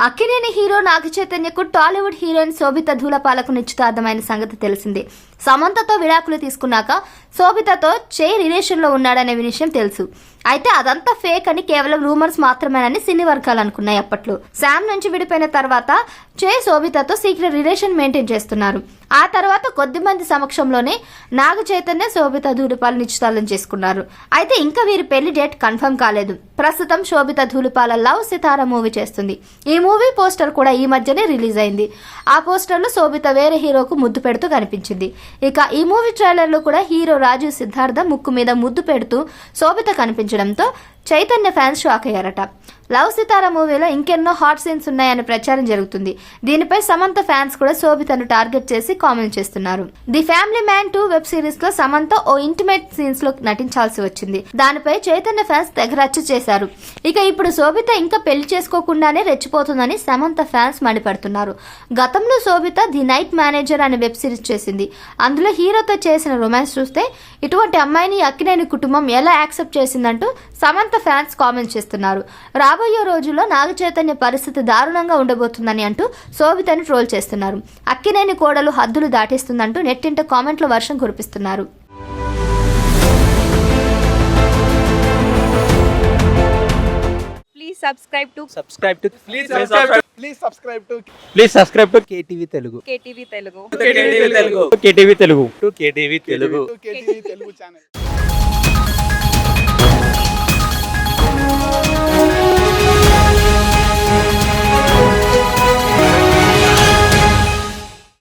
Akkineni hero నాగ చైతన్యకు Tollywood heroine శోభిత ధూళపాలకు నిశ్చితార్థమైన సంగతి తెలిసిందే. సమంతతో విడాకులు తీసుకున్నాక శోభితతో రిలేషన్ లో ఉన్నాడనే విషయం తెలుసు. అయితే అదంతా ఫేక్ అని కేవలం రూమర్స్ మాత్రమేనని సినీ వర్గాలు అనుకున్నాయి. అప్పట్లో శామ్ నుంచి విడిపోయిన తర్వాత శోభితతో సీక్రెట్ రిలేషన్ మెయింటైన్ చేస్తున్నారు. ఆ తర్వాత కొద్ది మంది సమక్షంలోనే నాగ చైతన్య శోభిత ధూళిపాల నిశ్చితార్థం చేసుకున్నారు. అయితే ఇంకా వీరి పెళ్లి డేట్ కన్ఫర్మ్ కాలేదు. ప్రస్తుతం శోభిత ధూళిపాల లవ్ సితారా మూవీ చేస్తుంది. ఈ మూవీ పోస్టర్ కూడా ఈ మధ్యనే రిలీజ్ అయింది. ఆ పోస్టర్ లో శోభిత వేరే హీరోకు ముద్దు పెడుతూ కనిపించింది. ఇక ఈ మూవీ ట్రైలర్ లో కూడా హీరో రాజు సిద్ధార్థ ముక్కు మీద ముద్దు పెడుతూ శోభిత కనిపించడంతో చైతన్య ఫ్యాన్స్ షాక్ అయ్యారట. లవ్ సితారా మూవీలో ఇంకెన్నో హాట్ సీన్స్ ఉన్నాయని ప్రచారం జరుగుతుంది. దీనిపై సమంత ఫ్యాన్స్ కూడా శోభితను టార్గెట్ చేసి కామెంట్ చేస్తున్నారు. The family man 2 web series లో సమంత ఓ ఇంటిమేట్ సీన్స్ లో నటించాల్సి వచ్చింది. దానిపై చైతన్య ఫ్యాన్స్ తెగ రచ్చ చేశారు. ఇక ఇప్పుడు శోభిత ఇంకా పెళ్లి చేసుకోకుండానే రెచ్చిపోతుందని సమంత ఫ్యాన్స్ మండిపడుతున్నారు. గతంలో శోభిత ది నైట్ మేనేజర్ అనే వెబ్ సిరీస్ చేసింది. అందులో హీరోతో చేసిన రొమాన్స్ చూస్తే ఇటువంటి అమ్మాయిని అక్కినేని కుటుంబం ఎలా యాక్సెప్ట్ చేసిందంటూ సమంత ఫ్యాన్స్ కామెంట్ చేస్తున్నారు. రాబోయే రోజుల్లో నాగ చైతన్య పరిస్థితి దారుణంగా ఉండబోతుందని అంటూ శోభితను ట్రోల్ చేస్తున్నారు. అక్కినేని కోడలు హద్దులు దాటేస్తుందంటూ నెట్టింట కామెంట్ల వర్షం కురిపిస్తున్నారు. Please subscribe to KTV Telugu. KTV Telugu. KTV Telugu. KTV Telugu channel.